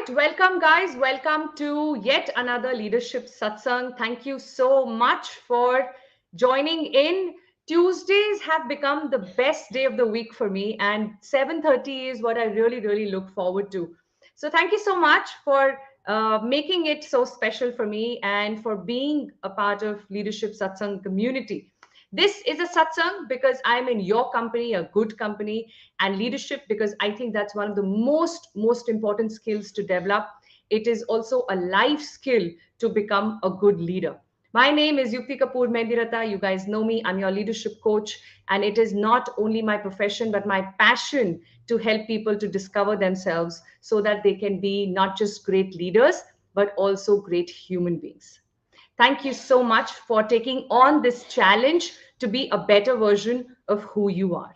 right, welcome guys. Welcome to yet another Leadership Satsang. Thank you so much for joining in. Tuesdays have become the best day of the week for me, and 7:30 is what I really look forward to. So thank you so much for making it so special for me and for being a part of Leadership Satsang community. This is a satsang because I'm in your company, a good company, and leadership because I think that's one of the most important skills to develop. It is also a life skill to become a good leader. My name is Yukti Kapoor Mehndiratha. You guys know me. I'm your leadership coach, and it is not only my profession but my passion to help people to discover themselves so that they can be not just great leaders but also great human beings. Thank you so much for taking on this challenge to be a better version of who you are.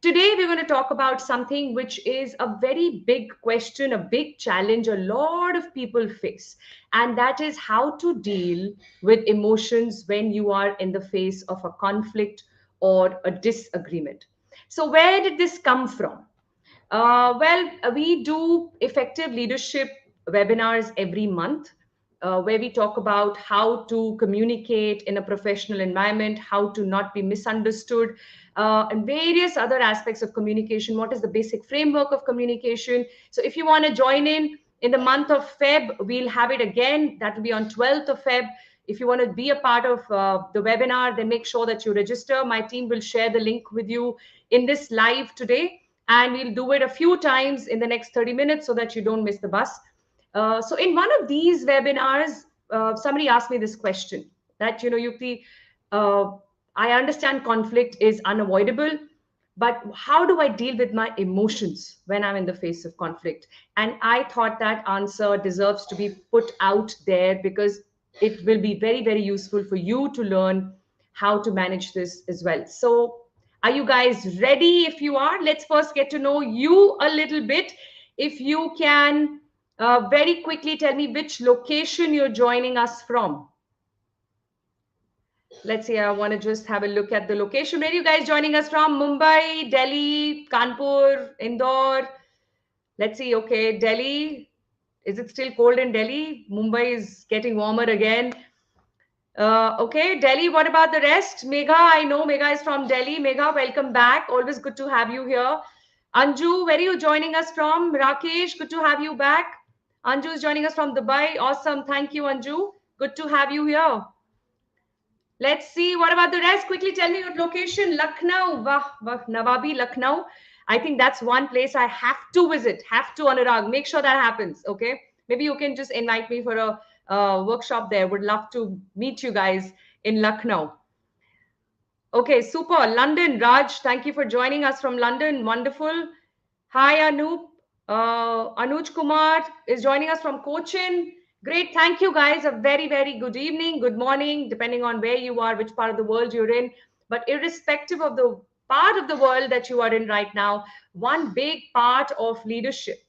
Today, we're going to talk about something which is a very big question, a big challenge a lot of people face, and that is how to deal with emotions when you are in the face of a conflict or a disagreement. So, where did this come from? We do effective leadership webinars every month where we talk about how to communicate in a professional environment, how to not be misunderstood, and various other aspects of communication. What is the basic framework of communication? So if you want to join in the month of Feb, we'll have it again. That will be on 12th of Feb. If you want to be a part of the webinar, then make sure that you register. My team will share the link with you in this live today, and we'll do it a few times in the next 30 minutes so that you don't miss the bus. So in one of these webinars, somebody asked me this question that, Yukti, uh, I understand conflict is unavoidable, but how do I deal with my emotions when I'm in the face of conflict? And I thought that answer deserves to be put out there because it will be very useful for you to learn how to manage this as well. So are you guys ready? If you are, let's first get to know you a little bit. If you can very quickly tell me which location you're joining us from. Let's see, I want to just have a look at the location. Where are you guys joining us from? Mumbai, Delhi, Kanpur, Indore. Let's see. Okay, Delhi. Is it still cold in Delhi? Mumbai is getting warmer again. Okay, Delhi. What about the rest? Megha, I know Megha is from Delhi. Megha, welcome back. Always good to have you here. Anju, where are you joining us from? Rakesh, good to have you back. Anju is joining us from Dubai. Awesome. Thank you, Anju. Good to have you here. Let's see. What about the rest? Quickly tell me your location. Lucknow. Wah, wah, Nawabi, Lucknow. I think that's one place I have to visit. Have to, Anurag. Make sure that happens. Okay. Maybe you can just invite me for a workshop there. Would love to meet you guys in Lucknow. Okay, super. London, Raj, thank you for joining us from London. Wonderful. Hi, Anoop. Anuj Kumar is joining us from Cochin. Great. Thank you, guys. A very good evening, good morning, depending on where you are, which part of the world you're in. But irrespective of the part of the world that you are in right now, one big part of leadership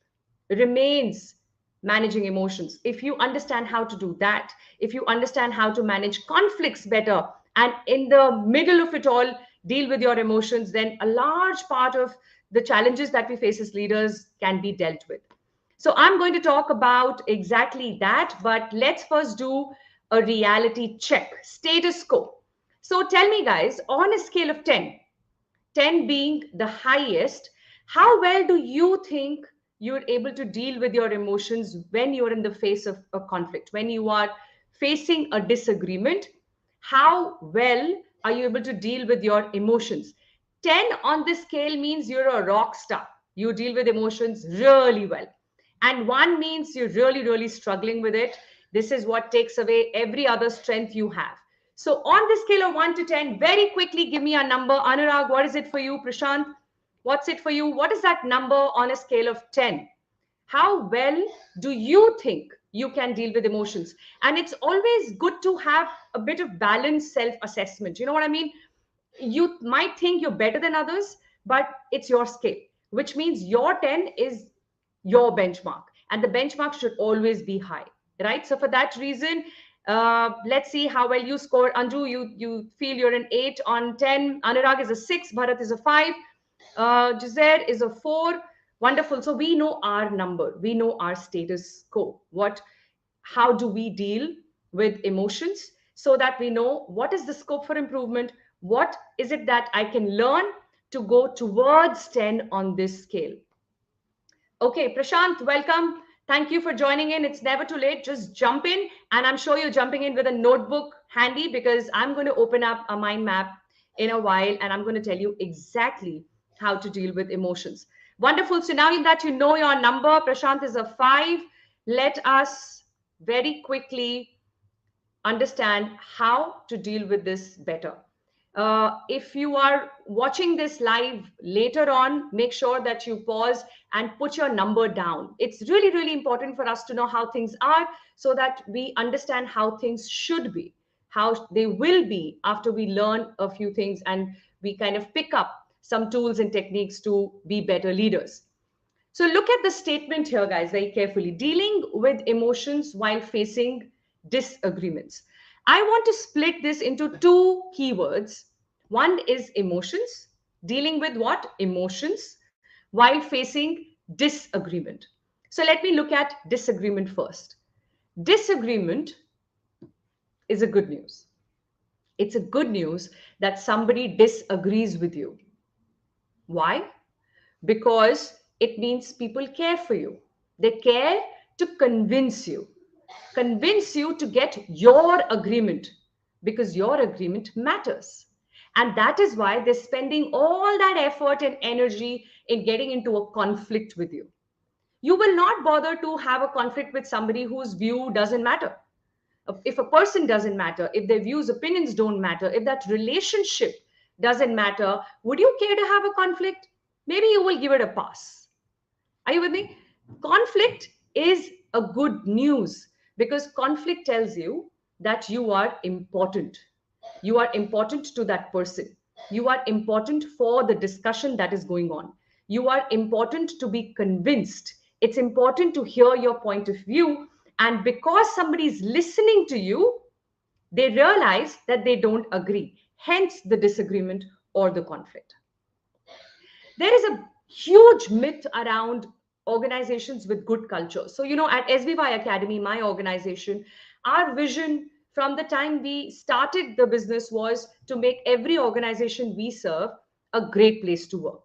remains managing emotions. If you understand how to do that, if you understand how to manage conflicts better, and in the middle of it all, deal with your emotions, then a large part of the challenges that we face as leaders can be dealt with. So I'm going to talk about exactly that, but let's first do a reality check, status quo. So tell me, guys, on a scale of 10, 10 being the highest, how well do you think you're able to deal with your emotions when you're in the face of a conflict, when you are facing a disagreement? How well are you able to deal with your emotions? 10 on this scale means you're a rock star. You deal with emotions really well. And 1 means you're really struggling with it. This is what takes away every other strength you have. So on the scale of 1 to 10, very quickly give me a number. Anurag, what is it for you? Prashant, what's it for you? What is that number on a scale of 10? How well do you think you can deal with emotions? And it's always good to have a bit of balanced self-assessment. You know what I mean? You might think you're better than others, but it's your scale, which means your 10 is your benchmark. And the benchmark should always be high, right? So for that reason, let's see how well you score. Anju, you feel you're an 8 on 10. Anurag is a 6. Bharat is a 5. Jazer is a 4. Wonderful. So we know our number, we know our status quo. How do we deal with emotions so that we know what is the scope for improvement? What is it that I can learn to go towards 10 on this scale? Okay, Prashant, welcome. Thank you for joining in. It's never too late. Just jump in. And I'm sure you're jumping in with a notebook handy because I'm going to open up a mind map in a while and I'm going to tell you exactly how to deal with emotions. Wonderful. So now that you know your number, Prashant is a 5. Let us very quickly understand how to deal with this better. If you are watching this live later on, make sure that you pause and put your number down. It's really, really important for us to know how things are so that we understand how things should be, how they will be after we learn a few things and we kind of pick up some tools and techniques to be better leaders. So look at the statement here, guys, very carefully. Dealing with emotions while facing disagreements. I want to split this into two keywords. One is emotions, dealing with what? Emotions while facing disagreement. So let me look at disagreement first. Disagreement is a good news. It's a good news that somebody disagrees with you. Why? Because it means people care for you. They care to convince you to get your agreement because your agreement matters. And that is why they're spending all that effort and energy in getting into a conflict with you. You will not bother to have a conflict with somebody whose view doesn't matter. If a person doesn't matter, if their views, opinions don't matter, if that relationship doesn't matter, would you care to have a conflict? Maybe you will give it a pass. Are you with me? Conflict is a good news because conflict tells you that you are important. You are important to that person. You are important for the discussion that is going on. You are important to be convinced. It's important to hear your point of view. And because somebody is listening to you, they realize that they don't agree. Hence the disagreement or the conflict. There is a huge myth around organizations with good culture. So, at SBY Academy, my organization, our vision from the time we started the business was to make every organization we serve a great place to work,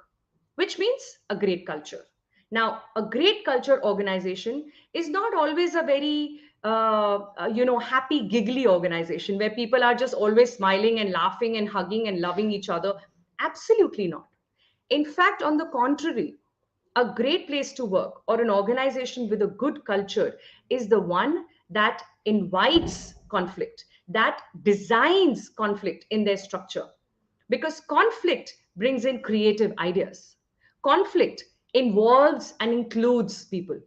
which means a great culture. Now, a great culture organization is not always a very happy, giggly organization where people are just always smiling and laughing and hugging and loving each other. Absolutely not. In fact, on the contrary, a great place to work or an organization with a good culture is the one that invites conflict, that designs conflict in their structure. Because conflict brings in creative ideas. Conflict involves and includes people.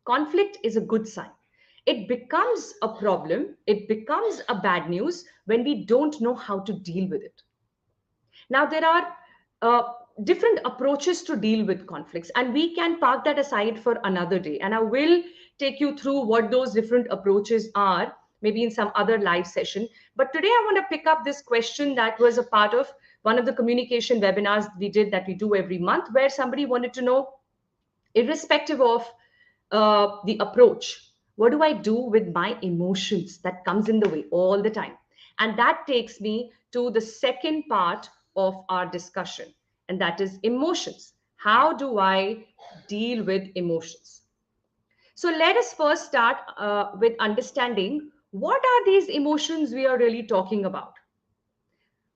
Conflict is a good sign. It becomes a problem, it becomes a bad news when we don't know how to deal with it. Now, there are different approaches to deal with conflicts, and we can park that aside for another day. And I will take you through what those different approaches are, maybe in some other live session. But today, I want to pick up this question that was a part of one of the communication webinars we did that we do every month, where somebody wanted to know, irrespective of the approach, what do I do with my emotions that comes in the way all the time? And that takes me to the second part of our discussion, and that is emotions. How do I deal with emotions? So let us first start with understanding what are these emotions we are really talking about.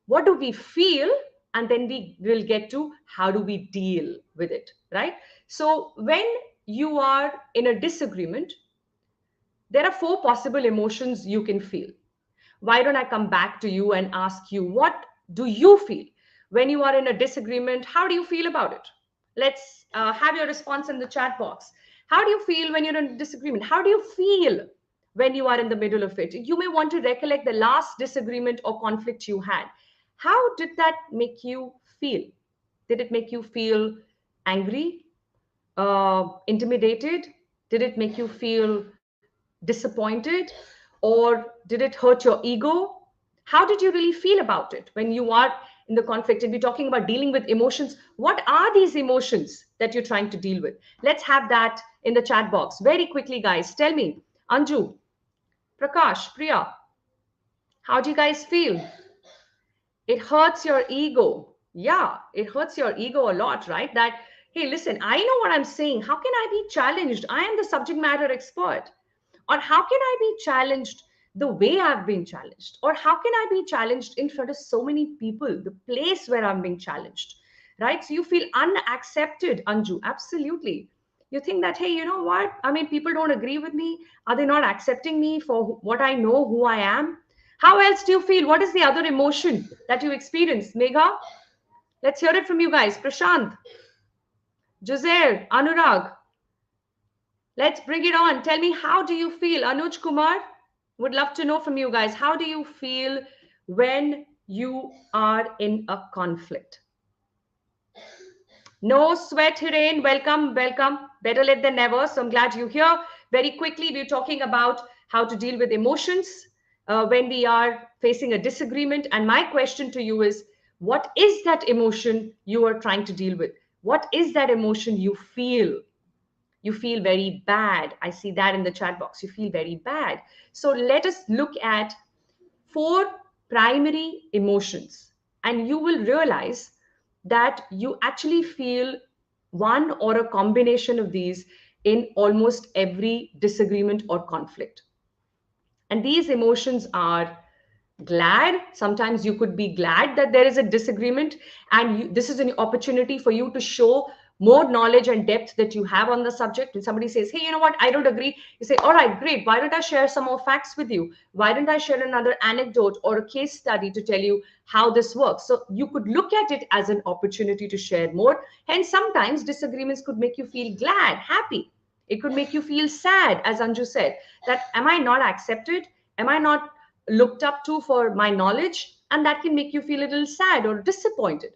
What do we feel? And then we will get to how do we deal with it, right? So when you are in a disagreement, there are 4 possible emotions you can feel. Why don't I come back to you and ask you, what do you feel when you are in a disagreement? How do you feel about it? Let's have your response in the chat box. How do you feel when you're in a disagreement? How do you feel when you are in the middle of it? You may want to recollect the last disagreement or conflict you had. How did that make you feel? Did it make you feel angry, intimidated? Did it make you feel disappointed? Or did it hurt your ego? How did you really feel about it when you are in the conflict and we're talking about dealing with emotions. What are these emotions that you're trying to deal with? Let's have that in the chat box. Very quickly, guys. Tell me, Anju, Prakash, Priya, how do you guys feel? It hurts your ego. Yeah, it hurts your ego a lot, right? That, hey, listen, I know what I'm saying. How can I be challenged? I am the subject matter expert. Or how can I be challenged the way I've been challenged? Or how can I be challenged in front of so many people, the place where I'm being challenged, right? So you feel unaccepted, Anju. Absolutely. You think that, hey, you know what? I mean, people don't agree with me. Are they not accepting me for what I know, who I am? How else do you feel? What is the other emotion that you experience? Megha, let's hear it from you guys. Prashant, Josair, Anurag, let's bring it on. Tell me, how do you feel? Anuj Kumar, would love to know from you guys. How do you feel when you are in a conflict? No sweat, Hiren. Welcome, welcome. Better late than never. So I'm glad you're here. Very quickly, we're talking about how to deal with emotions when we are facing a disagreement. And my question to you is, what is that emotion you are trying to deal with? What is that emotion you feel? You feel very bad. I see that in the chat box. You feel very bad. So let us look at 4 primary emotions, and you will realize that you actually feel one or a combination of these in almost every disagreement or conflict. And these emotions are glad. Sometimes you could be glad that there is a disagreement, and this is an opportunity for you to show more knowledge and depth that you have on the subject. When somebody says, hey, you know what, I don't agree, you say, all right, great, why don't I share some more facts with you? Why don't I share another anecdote or a case study to tell you how this works? So you could look at it as an opportunity to share more. Hence, sometimes disagreements could make you feel glad, happy. It could make you feel sad, as Anju said, that am I not accepted? Am I not looked up to for my knowledge? And that can make you feel a little sad or disappointed.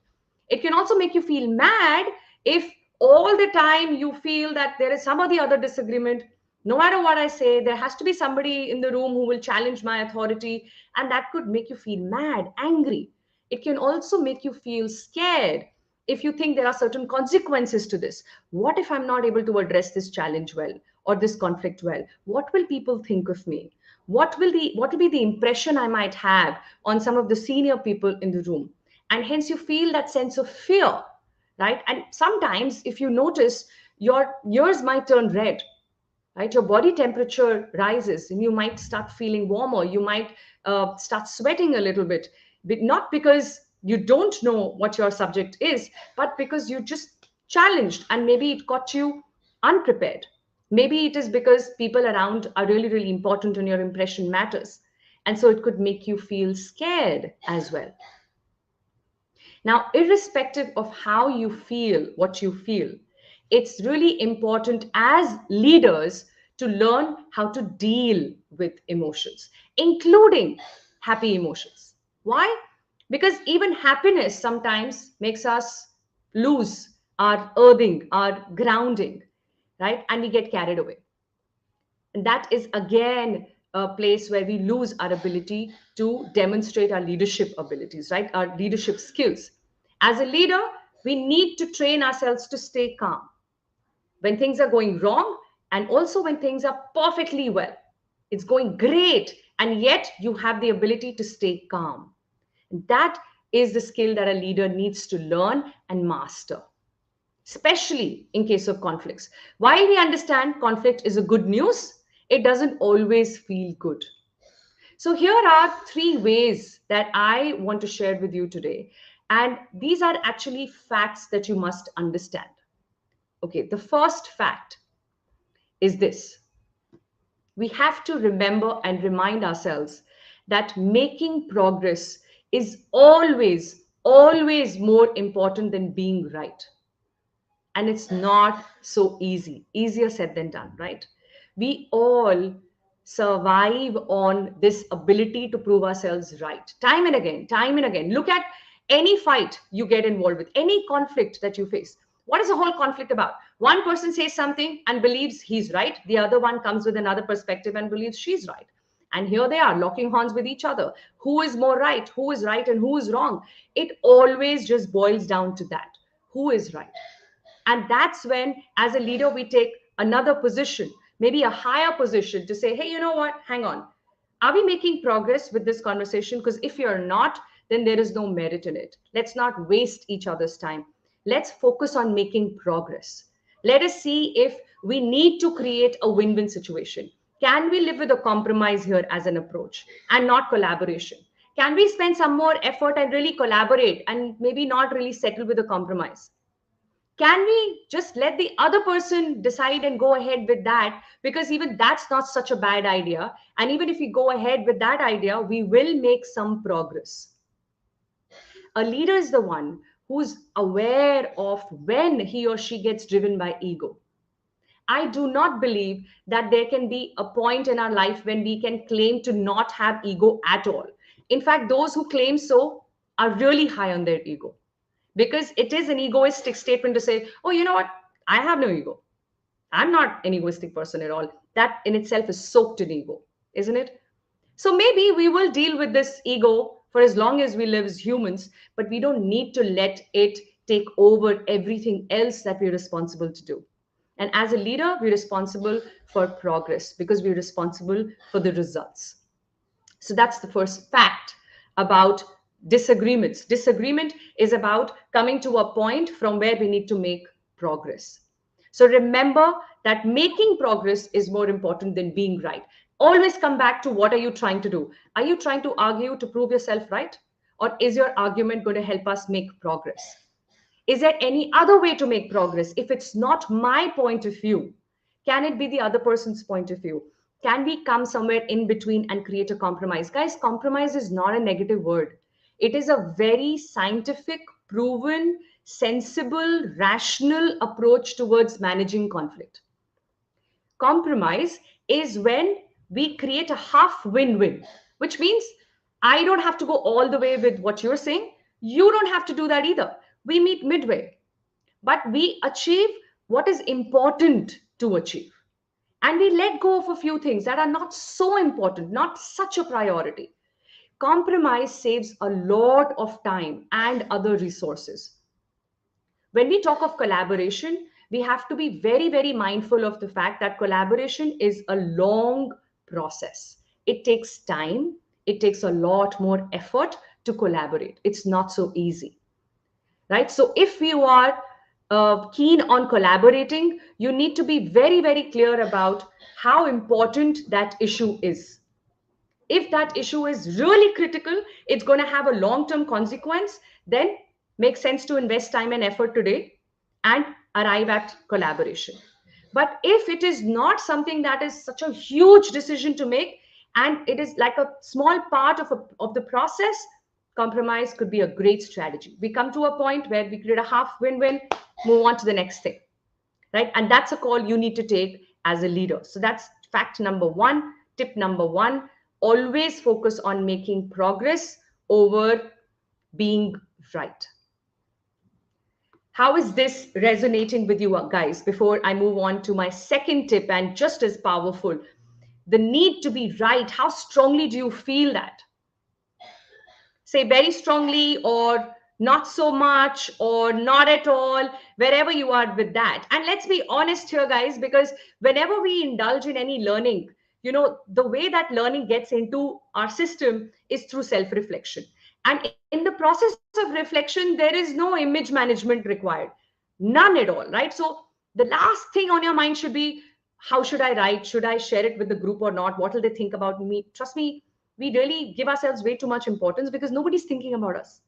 It can also make you feel mad if all the time you feel that there is some or the other disagreement. No matter what I say, there has to be somebody in the room who will challenge my authority, and that could make you feel mad, angry. It can also make you feel scared if you think there are certain consequences to this. What if I'm not able to address this challenge well or this conflict well? What will people think of me? What will be the impression I might have on some of the senior people in the room? And hence you feel that sense of fear, right? And sometimes if you notice, your ears might turn red, right? Your body temperature rises and you might start feeling warmer. You might start sweating a little bit, but not because you don't know what your subject is, but because you just challenged and maybe it caught you unprepared. Maybe it is because people around are really, really important and your impression matters. And so it could make you feel scared as well. Now, irrespective of how you feel, what you feel, it's really important as leaders to learn how to deal with emotions, including happy emotions. Why? Because even happiness sometimes makes us lose our earthing, our grounding, right? And we get carried away. And that is again a place where we lose our ability to demonstrate our leadership abilities, right? Our leadership skills. As a leader, we need to train ourselves to stay calm when things are going wrong and also when things are perfectly well. It's going great, and yet you have the ability to stay calm. That is the skill that a leader needs to learn and master, especially in case of conflicts. While we understand conflict is a good news, it doesn't always feel good. So here are 3 ways that I want to share with you today. And these are actually facts that you must understand. Okay, the first fact is this. We have to remember and remind ourselves that making progress is always, always more important than being right. And it's not so easy. Easier said than done, right? We all survive on this ability to prove ourselves right. Time and again, time and again. Look at any fight you get involved with, any conflict that you face. What is the whole conflict about? One person says something and believes he's right. The other one comes with another perspective and believes she's right. And here they are locking horns with each other. Who is more right? Who is right and who is wrong? It always just boils down to that. Who is right? And that's when, as a leader, we take another position, maybe a higher position to say, hey, you know what? Hang on. Are we making progress with this conversation? Because if you're not, then there is no merit in it. Let's not waste each other's time. Let's focus on making progress. Let us see if we need to create a win win situation. Can we live with a compromise here as an approach and not collaboration? Can we spend some more effort and really collaborate and maybe not really settle with a compromise? Can we just let the other person decide and go ahead with that? Because even that's not such a bad idea. And even if we go ahead with that idea, we will make some progress. A leader is the one who's aware of when he or she gets driven by ego. I do not believe that there can be a point in our life when we can claim to not have ego at all. In fact, those who claim so are really high on their ego, because it is an egoistic statement to say, oh, you know what? I have no ego. I'm not an egoistic person at all. That in itself is soaked in ego, isn't it? So maybe we will deal with this ego for as long as we live as humans, but we don't need to let it take over everything else that we're responsible to do. And as a leader, we're responsible for progress because we're responsible for the results. So that's the first fact about disagreements. Disagreement is about coming to a point from where we need to make progress. So remember that making progress is more important than being right. Always come back to what are you trying to do? Are you trying to argue to prove yourself right? Or is your argument going to help us make progress? Is there any other way to make progress? If it's not my point of view, can it be the other person's point of view? Can we come somewhere in between and create a compromise? Guys, compromise is not a negative word. It is a very scientific, proven, sensible, rational approach towards managing conflict. Compromise is when we create a half win-win, which means I don't have to go all the way with what you're saying. You don't have to do that either. We meet midway, but we achieve what is important to achieve. And we let go of a few things that are not so important, not such a priority. Compromise saves a lot of time and other resources. When we talk of collaboration, we have to be very, very mindful of the fact that collaboration is a long process. It takes time, it takes a lot more effort to collaborate. It's not so easy, right? So if you are keen on collaborating, you need to be very, very clear about how important that issue is. If that issue is really critical, it's going to have a long-term consequence, then makes sense to invest time and effort today and arrive at collaboration. But if it is not something that is such a huge decision to make, and it is like a small part of the process, compromise could be a great strategy. We come to a point where we create a half win-win, move on to the next thing, right? And that's a call you need to take as a leader. So that's fact number one, tip number one. Always focus on making progress over being right. How is this resonating with you guys? Before I move on to my second tip, and just as powerful, the need to be right. How strongly do you feel that? Say very strongly, or not so much, or not at all, wherever you are with that. And let's be honest here, guys, because whenever we indulge in any learning, you know, the way that learning gets into our system is through self-reflection. And in the process of reflection, there is no image management required. None at all, right? So the last thing on your mind should be, how should I write? Should I share it with the group or not? What will they think about me? Trust me, we really give ourselves way too much importance because nobody's thinking about us.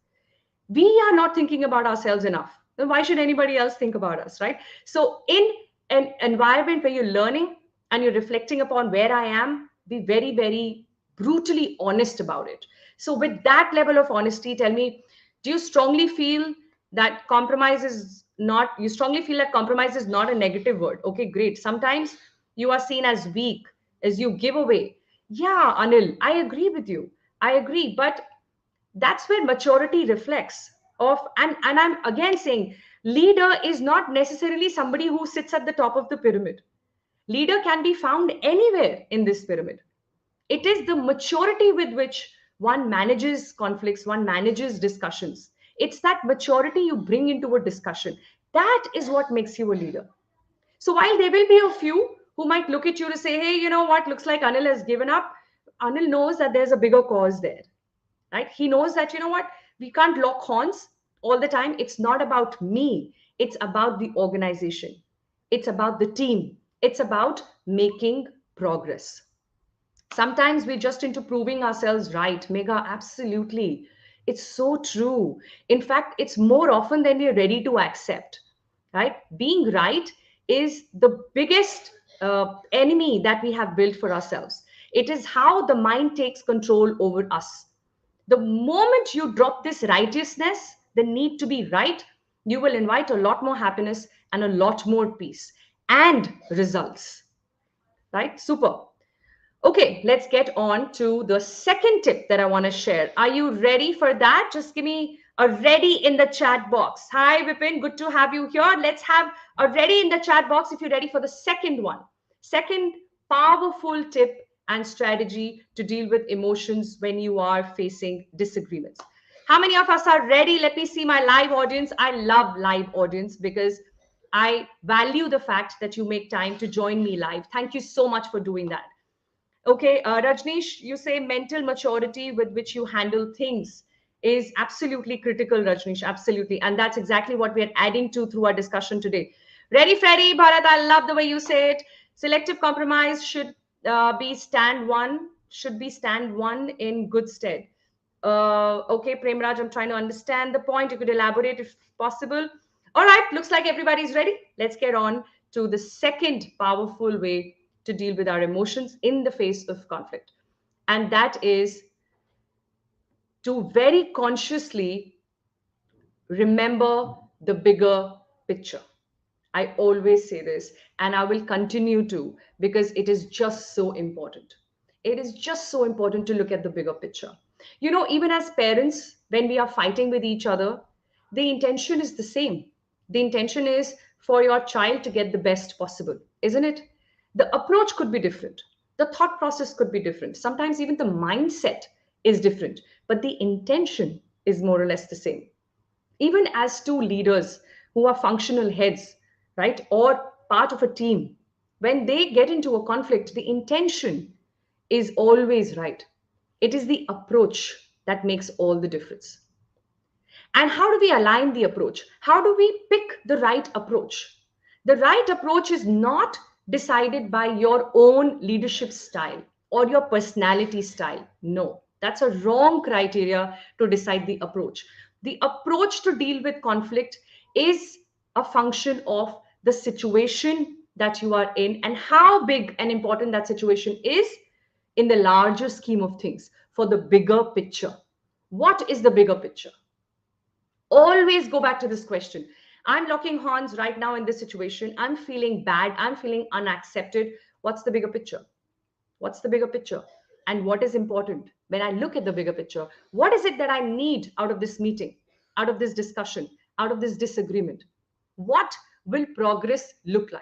We are not thinking about ourselves enough. Then why should anybody else think about us, right? So in an environment where you're learning and you're reflecting upon where I am, be very, very brutally honest about it. So with that level of honesty, tell me, do you strongly feel that compromise is not, you strongly feel that compromise is not a negative word? Okay, great. Sometimes you are seen as weak, as you give away. Yeah, Anil, I agree with you. I agree. But that's where maturity reflects of, and I'm again saying, leader is not necessarily somebody who sits at the top of the pyramid. Leader can be found anywhere in this pyramid. It is the maturity with which one manages conflicts, one manages discussions. It's that maturity you bring into a discussion. That is what makes you a leader. So while there will be a few who might look at you to say, hey, you know what, looks like Anil has given up, Anil knows that there's a bigger cause there, right? He knows that, you know what, we can't lock horns all the time. It's not about me, it's about the organization, it's about the team, it's about making progress. Sometimes we're just into proving ourselves right. Mega, absolutely. It's so true. In fact, it's more often than we're ready to accept, right? Being right is the biggest enemy that we have built for ourselves. It is how the mind takes control over us. The moment you drop this righteousness, the need to be right, you will invite a lot more happiness and a lot more peace and results, right? Super. Okay, let's get on to the second tip that I want to share. Are you ready for that? Just give me a ready in the chat box. Hi, Vipin, good to have you here. Let's have a ready in the chat box if you're ready for the second one. Second powerful tip and strategy to deal with emotions when you are facing disagreements. How many of us are ready? Let me see my live audience. I love live audience because I value the fact that you make time to join me live. Thank you so much for doing that. Okay, Rajneesh, you say mental maturity with which you handle things is absolutely critical, Rajneesh, absolutely. And that's exactly what we're adding to through our discussion today. Ready, Freddy, Bharat, I love the way you say it. Selective compromise should be stand one in good stead. Okay, Premraj, I'm trying to understand the point. You could elaborate if possible. All right, looks like everybody's ready. Let's get on to the second powerful way to deal with our emotions in the face of conflict. And that is to very consciously remember the bigger picture. I always say this, and I will continue to because it is just so important. It is just so important to look at the bigger picture. You know, even as parents, when we are fighting with each other, the intention is the same. The intention is for your child to get the best possible, isn't it? The approach could be different. The thought process could be different. Sometimes even the mindset is different, but the intention is more or less the same. Even as two leaders who are functional heads, right, or part of a team, when they get into a conflict, the intention is always right. It is the approach that makes all the difference. And how do we align the approach? How do we pick the right approach? The right approach is not decided by your own leadership style or your personality style. No, that's a wrong criteria to decide the approach. The approach to deal with conflict is a function of the situation that you are in and how big and important that situation is in the larger scheme of things for the bigger picture. What is the bigger picture? Always go back to this question. I'm locking horns right now in this situation. I'm feeling bad. I'm feeling unaccepted. What's the bigger picture? What's the bigger picture? And what is important when I look at the bigger picture? What is it that I need out of this meeting, out of this discussion, out of this disagreement? What will progress look like?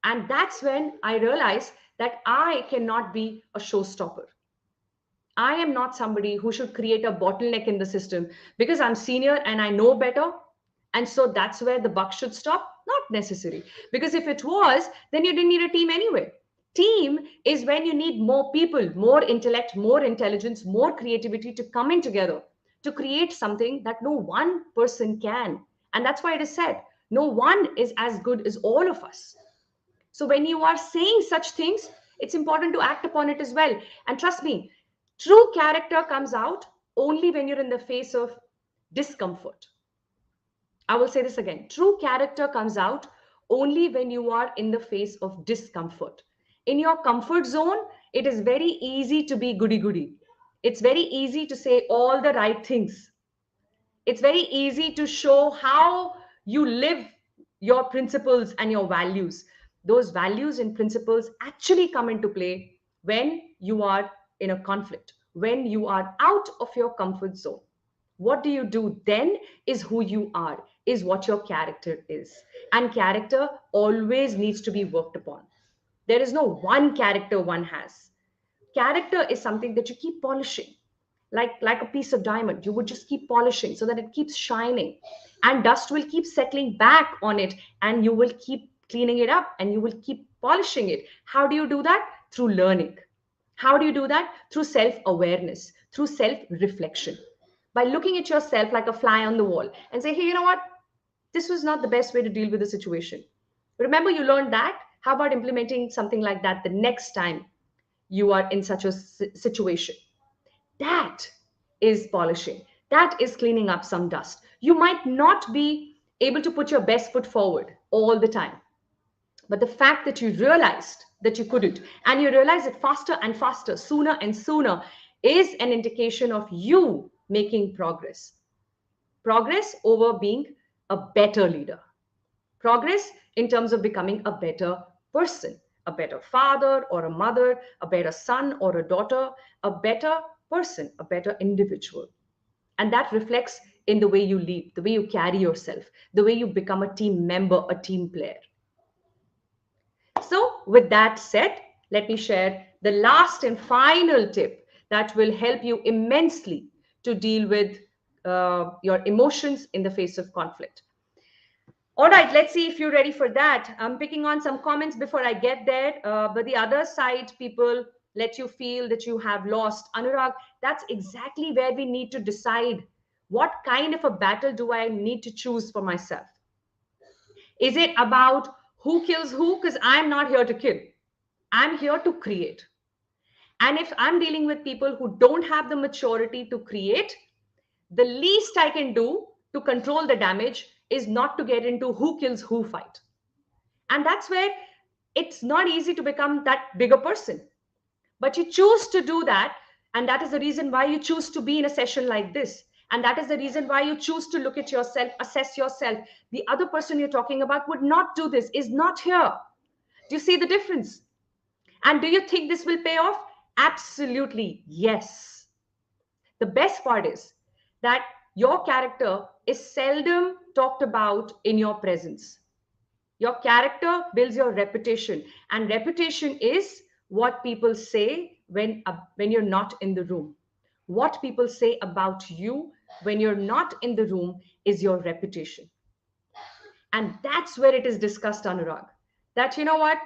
And that's when I realize that I cannot be a showstopper. I am not somebody who should create a bottleneck in the system because I'm senior and I know better. And so that's where the buck should stop. Not necessary. Because if it was, then you didn't need a team anyway. Team is when you need more people, more intellect, more intelligence, more creativity to come in together to create something that no one person can. And that's why it is said, no one is as good as all of us. So when you are saying such things, it's important to act upon it as well. And trust me, true character comes out only when you're in the face of discomfort. I will say this again. True character comes out only when you are in the face of discomfort. In your comfort zone, it is very easy to be goody goody. It's very easy to say all the right things. It's very easy to show how you live your principles and your values. Those values and principles actually come into play when you are in a conflict, when you are out of your comfort zone. What do you do then is who you are, is what your character is. And character always needs to be worked upon. There is no one character one has. Character is something that you keep polishing, like a piece of diamond. You would just keep polishing so that it keeps shining, and dust will keep settling back on it, and you will keep cleaning it up, and you will keep polishing it. How do you do that? Through learning. How do you do that? Through self awareness, through self reflection, by looking at yourself like a fly on the wall and say, hey, you know what, this was not the best way to deal with the situation. Remember, you learned that. How about implementing something like that the next time you are in such a situation? That is polishing. That is cleaning up some dust. You might not be able to put your best foot forward all the time, but the fact that you realized that you couldn't, and you realize it faster and faster, sooner and sooner, is an indication of you making progress. Progress over being a better leader. Progress in terms of becoming a better person, a better father or a mother, a better son or a daughter, a better person, a better individual. And that reflects in the way you lead, the way you carry yourself, the way you become a team member, a team player. So, with that said, let me share the last and final tip that will help you immensely to deal with your emotions in the face of conflict. All right, let's see if you're ready for that. I'm picking on some comments before I get there. But the other side, people let you feel that you have lost. Anurag, that's exactly where we need to decide what kind of a battle do I need to choose for myself. Is it about who kills who? Because I'm not here to kill, I'm here to create. And if I'm dealing with people who don't have the maturity to create, the least I can do to control the damage is not to get into who kills who fight. And that's where it's not easy to become that bigger person. But you choose to do that. And that is the reason why you choose to be in a session like this. And that is the reason why you choose to look at yourself, assess yourself. The other person you're talking about would not do this, is not here. Do you see the difference? And do you think this will pay off? Absolutely, yes. The best part is that your character is seldom talked about in your presence. Your character builds your reputation, and reputation is what people say when you're not in the room. What people say about you when you're not in the room is your reputation. And that's where it is discussed, Anurag. That, you know what?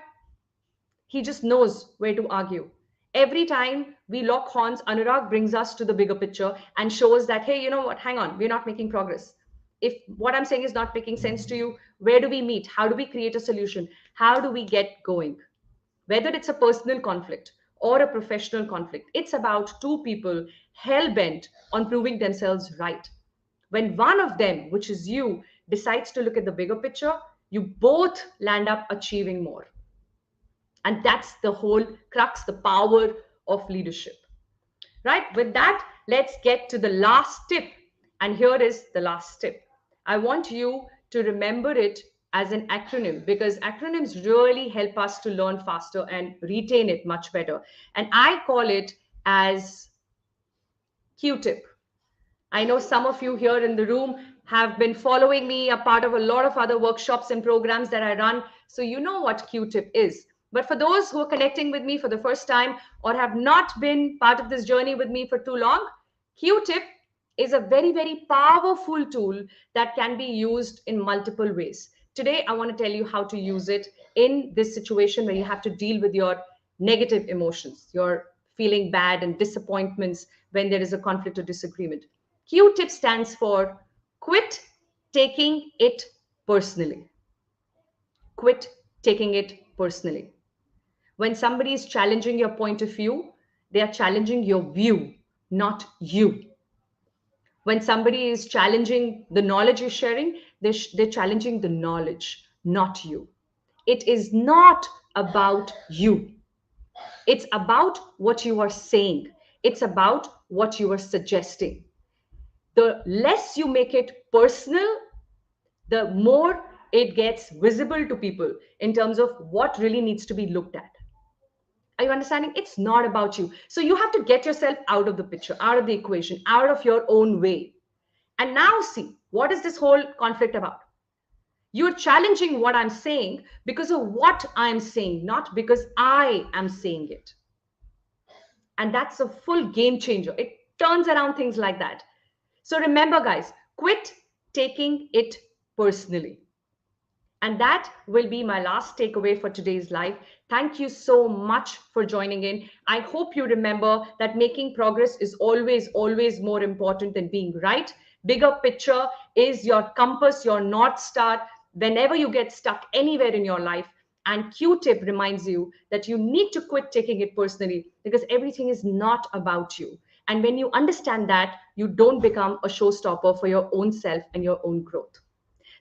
He just knows where to argue. Every time we lock horns, Anurag brings us to the bigger picture and shows that, hey, you know what? Hang on, we're not making progress. If what I'm saying is not making sense to you, where do we meet? How do we create a solution? How do we get going? Whether it's a personal conflict or a professional conflict, it's about two people hell bent on proving themselves right. When one of them, which is you, decides to look at the bigger picture, you both land up achieving more. And that's the whole crux, the power of leadership. Right? With that, let's get to the last tip. And here is the last tip. I want you to remember it as an acronym, because acronyms really help us to learn faster and retain it much better. And I call it as Q-tip. I know some of you here in the room have been following me, a part of a lot of other workshops and programs that I run. So you know what Q-tip is. But for those who are connecting with me for the first time or have not been part of this journey with me for too long, Q-tip is a very, very powerful tool that can be used in multiple ways. Today, I want to tell you how to use it in this situation where you have to deal with your negative emotions, your feeling bad and disappointments when there is a conflict or disagreement. Q-tip stands for quit taking it personally. Quit taking it personally. When somebody is challenging your point of view, they are challenging your view, not you. When somebody is challenging the knowledge you're sharing, they're challenging the knowledge, not you. It is not about you. It's about what you are saying. It's about what you are suggesting. The less you make it personal, the more it gets visible to people in terms of what really needs to be looked at. Are you understanding? It's not about you. So you have to get yourself out of the picture, out of the equation, out of your own way. And now see, what is this whole conflict about? You're challenging what I'm saying because of what I'm saying, not because I am saying it. And that's a full game changer. It turns around things like that. So remember, guys, quit taking it personally. And that will be my last takeaway for today's live. Thank you so much for joining in. I hope you remember that making progress is always, always more important than being right. Bigger picture is your compass, your North Star, whenever you get stuck anywhere in your life. And Q-tip reminds you that you need to quit taking it personally because everything is not about you. And when you understand that, you don't become a showstopper for your own self and your own growth.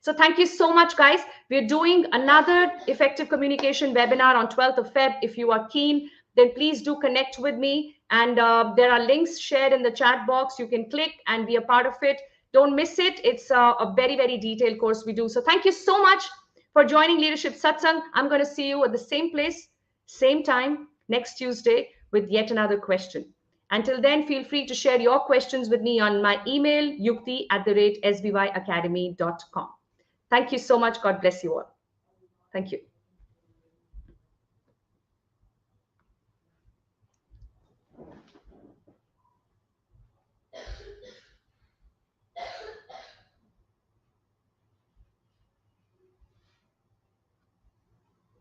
So thank you so much, guys. We're doing another effective communication webinar on 12th of Feb. If you are keen, then please do connect with me. And there are links shared in the chat box. You can click and be a part of it. Don't miss it. It's a very, very detailed course we do. So thank you so much for joining Leadership Satsang. I'm going to see you at the same place, same time, next Tuesday with yet another question. Until then, feel free to share your questions with me on my email, yukti@sbyacademy.com. Thank you so much. God bless you all. Thank you.